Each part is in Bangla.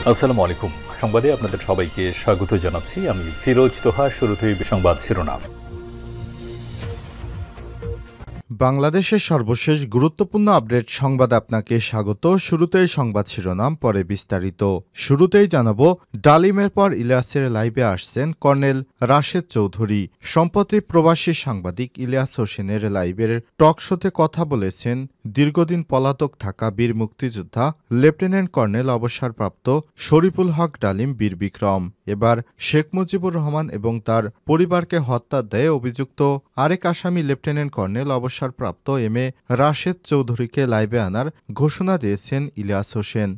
আসসালামু আলাইকুম। সংবাদে আপনাদের সবাইকে স্বাগত জানাচ্ছি। আমি ফিরোজ তোহা। শুরুতেই সংবাদ শিরোনাম। বাংলাদেশের সর্বশেষ গুরুত্বপূর্ণ আপডেট সংবাদ আপনাকে স্বাগত। শুরুতেই সংবাদ শিরোনাম, পরে বিস্তারিত। শুরুতেই জানাবো, ডালিমের পর ইলিয়াসের লাইভে আসছেন কর্নেল রাশেদ চৌধুরী। সম্প্রতি প্রবাসী সাংবাদিক ইলিয়াস হোসেনের লাইভের টক শোতে কথা বলেছেন দীর্ঘদিন পলাতক থাকা বীর মুক্তিযোদ্ধা লেফটেন্যান্ট কর্নেল অবসরপ্রাপ্ত শরীফুল হক ডালিম বীর বিক্রম। এবার শেখ মুজিবুর রহমান এবং তার পরিবারকে হত্যার দায়ে অভিযুক্ত আরেক আসামি লেফটেন্যান্ট কর্নেল অবসরপ্রাপ্ত এম এ রাশেদ চৌধুরীকে লাইভে আনার ঘোষণা দিয়েছেন ইলিয়াস হোসেন।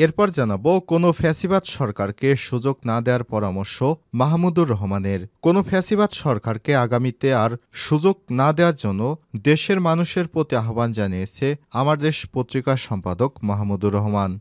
এরপর জানাবো, কোনো ফ্যাসিবাদ সরকারকে সুযোগ না দেওয়ার পরামর্শ মাহমুদুর রহমানের। কোনো ফ্যাসিবাদ সরকারকে আগামীতে আর সুযোগ না দেওয়ার জন্য দেশের মানুষের প্রতি আহ্বান জানিয়েছে আমার দেশ পত্রিকার সম্পাদক মাহমুদুর রহমান।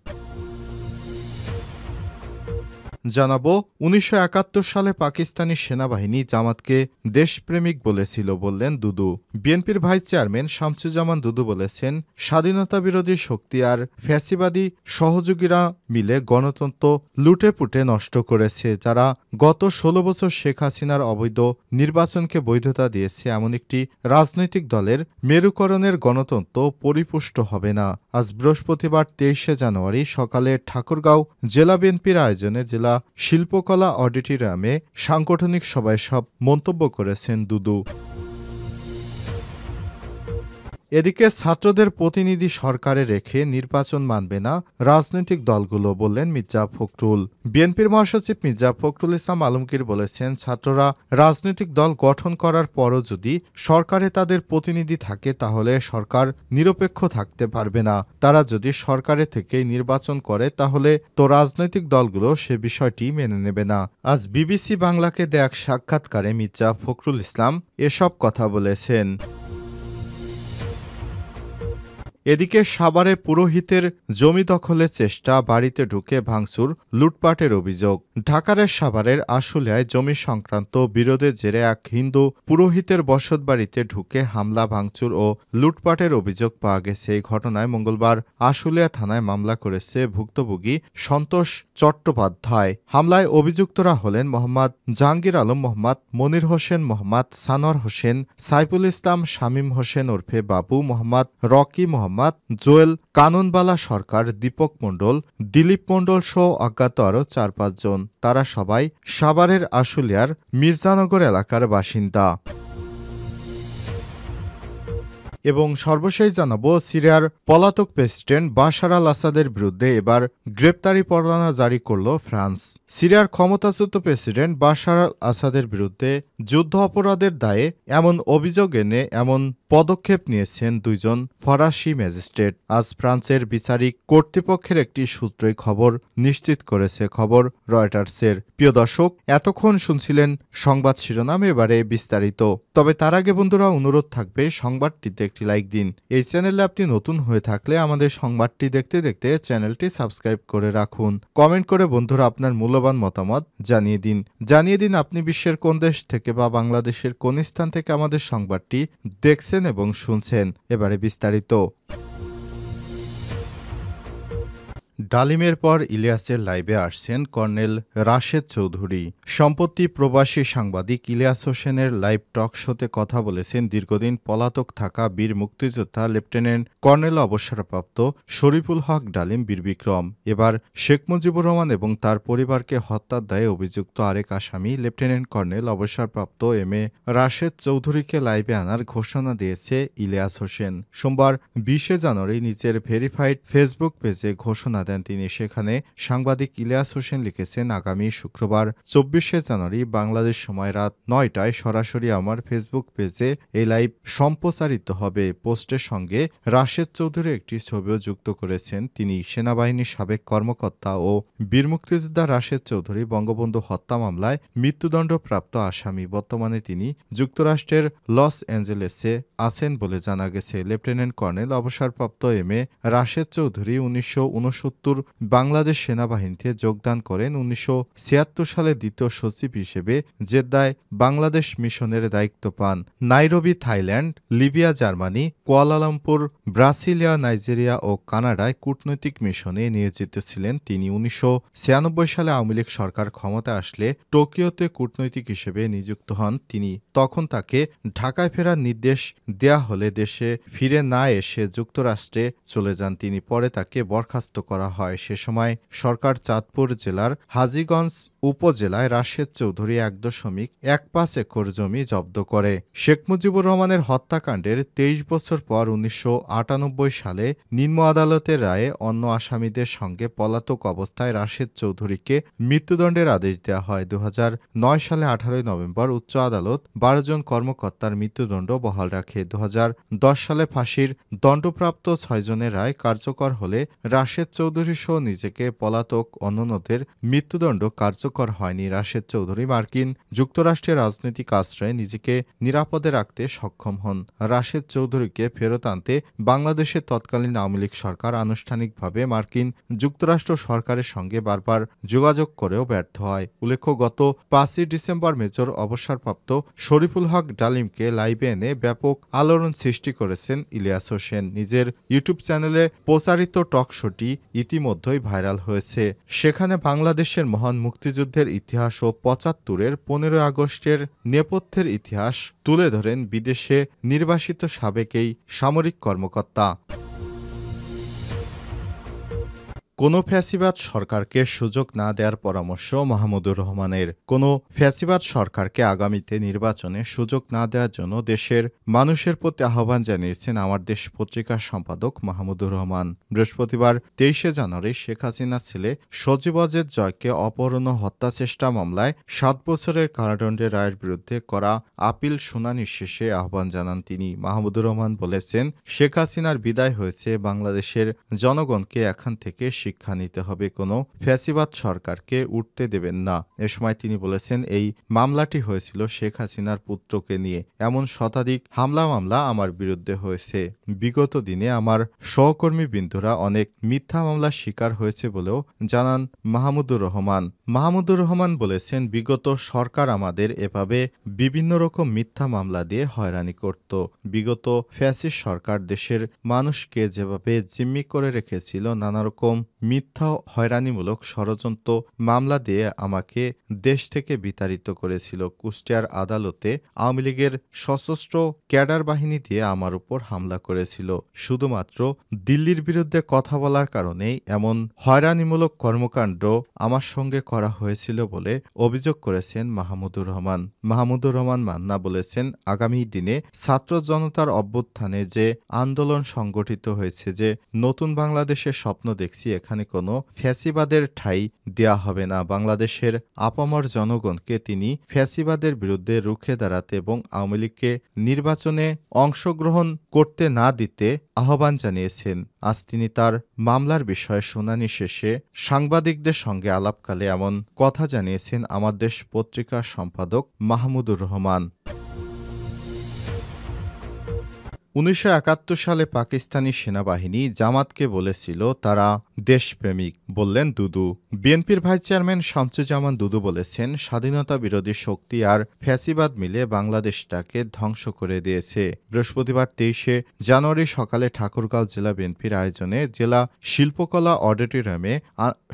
জানাবো, ১৯৭১ সালে পাকিস্তানি সেনাবাহিনী জামাতকে দেশপ্রেমিক বলেছিল বললেন দুদু। বিএনপির ভাইস চেয়ারম্যান শামসুজ্জামান দুদু বলেছেন, স্বাধীনতা বিরোধী শক্তি আর ফ্যাসিবাদী সহযোগীরা মিলে গণতন্ত্র লুটেপুটে নষ্ট করেছে। যারা গত ১৬ বছর শেখ হাসিনার অবৈধ নির্বাচনকে বৈধতা দিয়েছে, এমন একটি রাজনৈতিক দলের মেরুকরণের গণতন্ত্র পরিপুষ্ট হবে না। আজ বৃহস্পতিবার ২৩শে জানুয়ারি সকালে ঠাকুরগাঁও জেলা বিএনপির আয়োজনে জেলা শিল্পকলা অডিটোরিয়ামে সাংগঠনিক সভায় সব মন্তব্য করেছেন দুদু। এদিকে ছাত্রদের প্রতিনিধি সরকারে রেখে নির্বাচন মানবে না রাজনৈতিক দলগুলো, বললেন মির্জা ফখরুল। বিএনপির মহাসচিব মির্জা ফখরুল ইসলাম আলমগীর বলেছেন, ছাত্ররা রাজনৈতিক দল গঠন করার পরও যদি সরকারে তাদের প্রতিনিধি থাকে তাহলে সরকার নিরপেক্ষ থাকতে পারবে না। তারা যদি সরকারে থেকেই নির্বাচন করে তাহলে তো রাজনৈতিক দলগুলো সে বিষয়টি মেনে নেবে না। আজ বিবিসি বাংলাকে দেয়া এক সাক্ষাৎকারে মির্জা ফখরুল ইসলাম এসব কথা বলেছেন। এদিকে সাভারে পুরোহিতের জমি দখলের চেষ্টা, বাড়িতে ঢুকে ভাঙচুর, লুটপাটের অভিযোগ। ঢাকার সাভারের আশুলিয়ায় জমি সংক্রান্ত বিরোধের জেরে এক হিন্দু পুরোহিতের বসতবাড়িতে ঢুকে হামলা, ভাঙচুর ও লুটপাটের অভিযোগ পাওয়া গেছে। এই ঘটনায় মঙ্গলবার আশুলিয়া থানায় মামলা করেছে ভুক্তভোগী সন্তোষ চট্টোপাধ্যায়। হামলায় অভিযুক্তরা হলেন মোহাম্মদ জাহাঙ্গীর আলম, মোহাম্মদ মনির হোসেন, মোহাম্মদ সানোয়ার হোসেন, সাইফুল ইসলাম, শামীম হোসেন ওরফে বাবু, মোহাম্মদ রকি, মোহাম্মদ জোয়েল, কাননবালা সরকার, দীপক মণ্ডল, দিলীপ মণ্ডল সহ অজ্ঞাত আরও ৪-৫ জন। তারা সবাই সাভারের আশুলিয়ার মির্জানগর এলাকার বাসিন্দা। এবং সর্বশেষ জানাবো, সিরিয়ার পলাতক প্রেসিডেন্ট বাশার আল আসাদের বিরুদ্ধে এবার গ্রেপ্তারি পরোয়ানা জারি করল ফ্রান্স। সিরিয়ার ক্ষমতাচ্যুত প্রেসিডেন্ট বাশার আল আসাদের বিরুদ্ধে যুদ্ধ অপরাধের দায়ে এমন অভিযোগ এনে এমন পদক্ষেপ নিয়েছেন দুইজন ফরাসি ম্যাজিস্ট্রেট। আজ ফ্রান্সের বিচারিক কর্তৃপক্ষের একটি সূত্রই খবর নিশ্চিত করেছে, খবর রয়টার্সের। প্রিয় দর্শক, এতক্ষণ শুনছিলেন সংবাদ শিরোনাম, এবারে বিস্তারিত। তবে তার আগে বন্ধুরা, অনুরোধ থাকবে সংবাদটিতে একটি লাইক দিন। এই চ্যানেলে আপনি নতুন হয়ে থাকলে আমাদের সংবাদটি দেখতে দেখতে চ্যানেলটি সাবস্ক্রাইব করে রাখুন। কমেন্ট করে বন্ধুরা আপনার মূল্যবান মতামত জানিয়ে দিন আপনি বিশ্বের কোন দেশ থেকে বা বাংলাদেশের কোন স্থান থেকে আমাদের সংবাদটি দেখছেন এবং শুনছেন। এবারে বিস্তারিত। ডালিমের পর ইলিয়াসের লাইভে আসছেন কর্নেল রাশেদ চৌধুরী। সম্প্রতি প্রবাসী সাংবাদিক ইলিয়াস হোসেনের লাইভ টক শোতে কথা বলেছেন দীর্ঘদিন পলাতক থাকা বীর মুক্তিযোদ্ধা লেফটেন্যান্ট কর্নেল অবসরপ্রাপ্ত শরীফুল হক ডালিম বীর বিক্রম। এবার শেখ মুজিবুর রহমান এবং তার পরিবারকে হত্যার দায়ে অভিযুক্ত আরেক আসামি লেফটেন্যান্ট কর্নেল অবসরপ্রাপ্ত এম এ রাশেদ চৌধুরীকে লাইভে আনার ঘোষণা দিয়েছে ইলিয়াস হোসেন। সোমবার ২০শে জানুয়ারি নিজের ভেরিফাইড ফেসবুক পেজে ঘোষণা দেন তিনি। সেখানে সাংবাদিক ইলিয়াস হোসেন লিখেছেন, আগামী শুক্রবার ২৪শে জানুয়ারি বাংলাদেশ সময় রাত ৯টায় সরাসরি আমার ফেসবুক পেজে এই লাইভ সম্প্রচারিত হবে। পোস্টের সঙ্গে রাশেদ চৌধুরী একটি ছবিও যুক্ত করেছেন তিনি। সেনাবাহিনীর সাবেক কর্মকর্তা ও বীর মুক্তিযোদ্ধা রাশেদ চৌধুরী বঙ্গবন্ধু হত্যা মামলায় মৃত্যুদণ্ডপ্রাপ্ত আসামি। বর্তমানে তিনি যুক্তরাষ্ট্রের লস অ্যাঞ্জেলেসে আছেন বলে জানা গেছে। লেফটেন্যান্ট কর্নেল অবসরপ্রাপ্ত এম এ রাশেদ চৌধুরী ১৯৬৯ বাংলাদেশ সেনাবাহিনীতে যোগদান করেন। ১৯৭৬ সালে দ্বিতীয় সচিব হিসেবে জেদ্দায় বাংলাদেশ মিশনের দায়িত্ব পান। Nairobi Thailand, Libya Germany, Kuala Lumpur Brasilia Nigeria ও কানাডায় কূটনৈতিক মিশনে নিয়োজিত ছিলেন তিনি। ১৯৯৬ সালে আওয়ামী লীগ সরকার ক্ষমতায় আসলে টোকিওতে কূটনৈতিক হিসেবে নিযুক্ত হন তিনি। তখন তাকে ঢাকায় ফেরার নির্দেশ দেয়া হলে দেশে ফিরে না এসে যুক্তরাষ্ট্রে চলে যান তিনি। পরে তাকে বরখাস্ত করা হয়। সে সময় সরকার চাঁদপুর জেলার হাজীগঞ্জ উপজেলায় রাশেদ চৌধুরী ১.১৫ একর জমি জব্দ করে। শেখ মুজিবুর রহমানের হত্যাকাণ্ডের ২৩ বছর পর ১৯৯৮ সালে নিম্ন আদালতের রায়ে অন্য আসামিদের সঙ্গে পলাতক অবস্থায় রাশেদ চৌধুরীকে মৃত্যুদণ্ডের আদেশ দেওয়া হয়। ২০০৯ সালে ১৮ নভেম্বর উচ্চ আদালত ১২ জন কর্মকর্তার মৃত্যুদণ্ড বহাল রাখে। ২০১০ সালে ফাঁসির দণ্ডপ্রাপ্ত ৬ জনের রায় কার্যকর হলে রাশেদ চৌধুরী সহ নিজেকে পলাতক অন্যদের মৃত্যুদণ্ড কার্যকর হয়নি। রাশেদ চৌধুরী মার্কিন যুক্তরাষ্ট্রের রাজনৈতিক আশ্রয়ে নিজেকে নিরাপদে রাখতে সক্ষম হন। রাশেদ চৌধুরীকে ফেরত আনতে বাংলাদেশের তৎকালীন আওয়ামী লীগ সরকার আনুষ্ঠানিকভাবে মার্কিন যুক্তরাষ্ট্র সরকারের সঙ্গে বারবার যোগাযোগ করেও ব্যর্থ হয়। উল্লেখ্য, গত ৫ই ডিসেম্বর মেজর অবসরপ্রাপ্ত শরীফুল হক ডালিমকে লাইভে এনে ব্যাপক আলোড়ন সৃষ্টি করেছেন ইলিয়াস হোসেন। নিজের ইউটিউব চ্যানেলে প্রচারিত টক শোটি ইতিমধ্যেই ভাইরাল হয়েছে। সেখানে বাংলাদেশের মহান মুক্তিযুদ্ধের ইতিহাস ও ৭৫-এর ১৫ আগস্টের নেপথ্যের ইতিহাস তুলে ধরেন বিদেশে নির্বাসিত সাবেক এই সামরিক কর্মকর্তা। কোনো ফ্যাসিবাদ সরকারকে সুযোগ না দেওয়ার পরামর্শ মাহমুদুর রহমানের। কোনো ফ্যাসিবাদ সরকারকে আগামীতে নির্বাচনে সুযোগ না দেওয়ার জন্য দেশের মানুষের প্রতি আহ্বান জানিয়েছেন আমার দেশ পত্রিকার সম্পাদক মাহমুদুর রহমান। বৃহস্পতিবার ২৩শে জানুয়ারি শেখ হাসিনার ছেলে সজীব ওয়াজেদ জয়কে অপহরণ ও হত্যাচেষ্টা মামলায় ৭ বছরের কারাদণ্ডের রায়ের বিরুদ্ধে করা আপিল শুনানি শেষে আহ্বান জানান তিনি। মাহমুদুর রহমান বলেছেন, শেখ হাসিনার বিদায় হয়েছে, বাংলাদেশের জনগণকে এখান থেকে শিক্ষা নিতে হবে। কোনো ফ্যাসিবাদ সরকারকে উঠতে দেবেন না। এ সময় তিনি বলেছেন, এই মামলাটি হয়েছিল শেখ হাসিনার পুত্রকে নিয়ে। এমন শতাধিক মামলা আমার বিরুদ্ধে হয়েছে। বিগত দিনে আমার সহকর্মী বিন্দুরা অনেক মিথ্যা মামলার শিকার হয়েছে বলেও জানান মাহমুদুর রহমান। মাহমুদুর রহমান বলেছেন, বিগত সরকার আমাদের এভাবে বিভিন্ন রকম মিথ্যা মামলা দিয়ে হয়রানি করত। বিগত ফ্যাসিস্ট সরকার দেশের মানুষকে যেভাবে জিম্মি করে রেখেছিল, নানা রকম মিথ্যা হয়রানিমূলক ষড়যন্ত্র মামলা দিয়ে আমাকে দেশ থেকে বিতাড়িত করেছিল। কুষ্টিয়ার আদালতে আওয়ামী লীগের সশস্ত্র ক্যাডার বাহিনী দিয়ে আমার উপর হামলা করেছিল। শুধুমাত্র দিল্লির বিরুদ্ধে কথা বলার কারণেই এমন হয়রানিমূলক কর্মকাণ্ড আমার সঙ্গে করা হয়েছিল বলে অভিযোগ করেছেন মাহমুদুর রহমান। মাহমুদুর রহমান মান্না বলেছেন, আগামী দিনে ছাত্র জনতার অভ্যুত্থানে যে আন্দোলন সংগঠিত হয়েছে, যে নতুন বাংলাদেশের স্বপ্ন দেখছি, এখানে কোনো ফ্যাসিবাদের ঠাঁই দেয়া হবে না। বাংলাদেশের আপামর জনগণকে তিনি ফ্যাসিবাদের বিরুদ্ধে রুখে দাঁড়াতে এবং আওয়ামী লীগকে নির্বাচনে অংশগ্রহণ করতে না দিতে আহ্বান জানিয়েছেন। আজ তিনি তার মামলার বিষয়ে শুনানি শেষে সাংবাদিকদের সঙ্গে আলাপকালে এমন কথা জানিয়েছেন আমার দেশ পত্রিকার সম্পাদক মাহমুদুর রহমান। ১৯৭১ সালে পাকিস্তানি সেনাবাহিনী জামাতকে বলেছিল তারা দেশপ্রেমিক, বললেন দুদু। বিএনপির ভাইস চেয়ারম্যান শামসুজ্জামান দুদু বলেছেন, স্বাধীনতা বিরোধী শক্তি আর ফ্যাসিবাদ মিলে বাংলাদেশটাকে ধ্বংস করে দিয়েছে। বৃহস্পতিবার ২৩শে জানুয়ারি সকালে ঠাকুরগাঁও জেলা বিএনপির আয়োজনে জেলা শিল্পকলা অডিটোরিয়ামে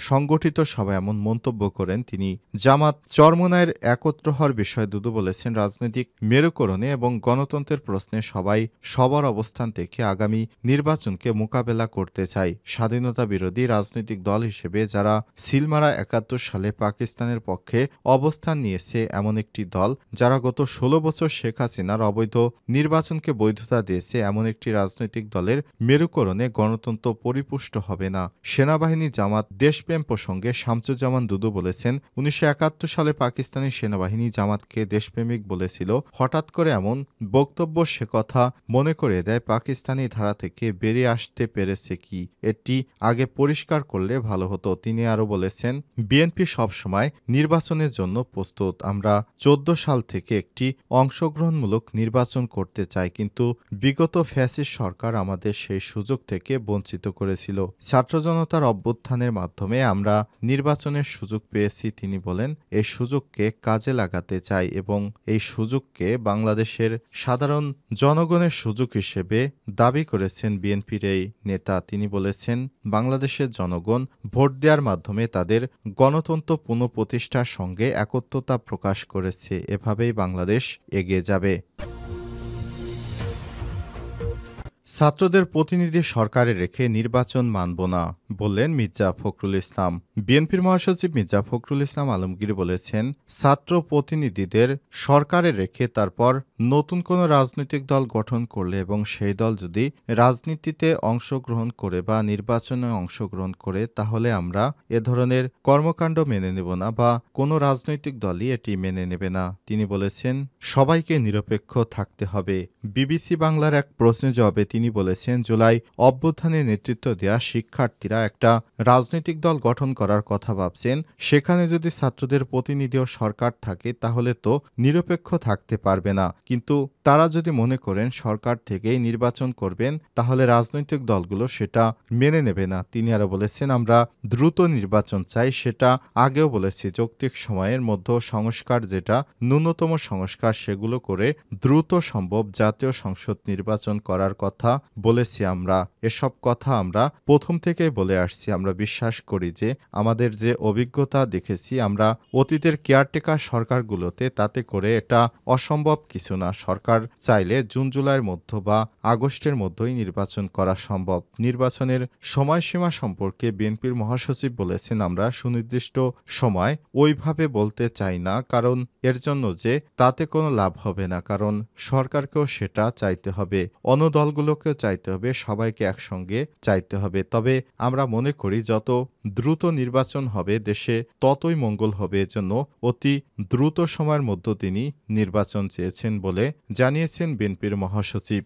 সংগঠিত সভায় এমন মন্তব্য করেন তিনি। জামাত চরমোনাইয়ের একত্র হওয়ার বিষয়ে দুদু বলেছেন, রাজনৈতিক মেরুকরণে এবং গণতন্ত্রের প্রশ্নে সবাই সবার অবস্থান থেকে আগামী নির্বাচনকে মোকাবেলা করতে চাই। স্বাধীনতা বিরোধী রাজনৈতিক দল হিসেবে যারা সিলমারা ৭১ সালে পাকিস্তানের পক্ষে অবস্থান নিয়েছে, এমন একটি দল যারা গত ১৬ বছর শেখ হাসিনার অবৈধ নির্বাচনকে বৈধতা দিয়েছে, এমন একটি রাজনৈতিক দলের মেরুকরণে গণতন্ত্র পরিপুষ্ট হবে না। সেনাবাহিনী জামাত দেশপ্রেম প্রসঙ্গে শামসুজ্জামান দুদু বলেছেন, ১৯৭১ সালে পাকিস্তানি সেনাবাহিনী জামাতকে দেশপ্রেমিক বলেছিল। হঠাৎ করে এমন বক্তব্য, সে কথা মনে করিয়ে দেয় পাকিস্তানি ধারা থেকে বেরিয়ে আসতে পেরেছে কি, এটি আগে পরিষ্কার করলে ভালো হতো। তিনি আরও বলেছেন, বিএনপি সবসময় নির্বাচনের জন্য প্রস্তুত। আমরা ১৪ সাল থেকে একটি অংশগ্রহণমূলক নির্বাচন করতে চাই, কিন্তু বিগত ফ্যাসিস্ট সরকার আমাদের সেই সুযোগ থেকে বঞ্চিত করেছিল। ছাত্র জনতার অভ্যুত্থানের মাধ্যমে আমরা নির্বাচনের সুযোগ পেয়েছি। তিনি বলেন, এই সুযোগকে কাজে লাগাতে চাই এবং এই সুযোগকে বাংলাদেশের সাধারণ জনগণের সুযোগ হিসেবে দাবি করেছেন বিএনপির এই নেতা। তিনি বলেছেন, বাংলাদেশের জনগণ ভোট দেওয়ার মাধ্যমে তাদের গণতন্ত্র পুনঃপ্রতিষ্ঠার সঙ্গে একত্রতা প্রকাশ করেছে। এভাবেই বাংলাদেশ এগিয়ে যাবে। ছাত্রদের প্রতিনিধি সরকারে রেখে নির্বাচন মানব না, বললেন মির্জা ফখরুল ইসলাম। বিএনপির মহাসচিব মির্জা ফখরুল ইসলাম আলমগীর বলেছেন, ছাত্র প্রতিনিধিদের সরকারে রেখে তারপর নতুন কোনো রাজনৈতিক দল গঠন করলে এবং সেই দল যদি রাজনীতিতে অংশগ্রহণ করে বা নির্বাচনে অংশগ্রহণ করে, তাহলে আমরা এ ধরনের কর্মকাণ্ড মেনে নেব না বা কোনো রাজনৈতিক দলই এটি মেনে নেবে না। তিনি বলেছেন, সবাইকে নিরপেক্ষ থাকতে হবে। বিবিসি বাংলার এক প্রশ্নের জবাবে তিনি বলেছেন, জুলাই অভ্যুত্থানে নেতৃত্ব দেওয়া শিক্ষার্থীরা একটা রাজনৈতিক দল গঠন করার কথা ভাবছেন, সেখানে যদি ছাত্রদের প্রতিনিধি ও সরকার থাকে তাহলে তো নিরপেক্ষ থাকতে পারবে না। কিন্তু তারা যদি মনে করেন সরকার থেকেই নির্বাচন করবেন, তাহলে রাজনৈতিক দলগুলো সেটা মেনে নেবে না। তিনি আরও বলেছেন, আমরা দ্রুত নির্বাচন চাই। সেটা আগেও বলেছি, যৌক্তিক সময়ের মধ্যে সংস্কার, যেটা ন্যূনতম সংস্কার, সেগুলো করে দ্রুত সম্ভব জাতীয় সংসদ নির্বাচন করার কথা বলেছি। আমরা এসব কথা আমরা প্রথম থেকেই বলে আসছি। আমরা বিশ্বাস করি যে আমাদের যে অভিজ্ঞতা দেখেছি আমরা অতীতের কেয়ারটেকার সরকারগুলোতে, তাতে করে এটা অসম্ভব কিছু না। সরকার চাইলে জুন জুলাইয়ের মধ্য বা আগস্টের মধ্যেই নির্বাচন করা সম্ভব। নির্বাচনের সময়সীমা সম্পর্কে বিএনপির মহাসচিব বলেছেন, আমরা সুনির্দিষ্ট সময় ওইভাবে বলতে চাই না, কারণ এর জন্য যে তাতে কোনো লাভ হবে না। কারণ সরকারকেও সেটা চাইতে হবে, অন্য দলগুলোকেও চাইতে হবে, সবাইকে একসঙ্গে চাইতে হবে। তবে আমরা মনে করি যত দ্রুত নির্বাচন হবে দেশে ততই মঙ্গল হবে। এজন্য অতি দ্রুত সময়ের মধ্যে তিনি নির্বাচন চেয়েছেন বলে জানিয়েছেন বিএনপির মহাসচিব।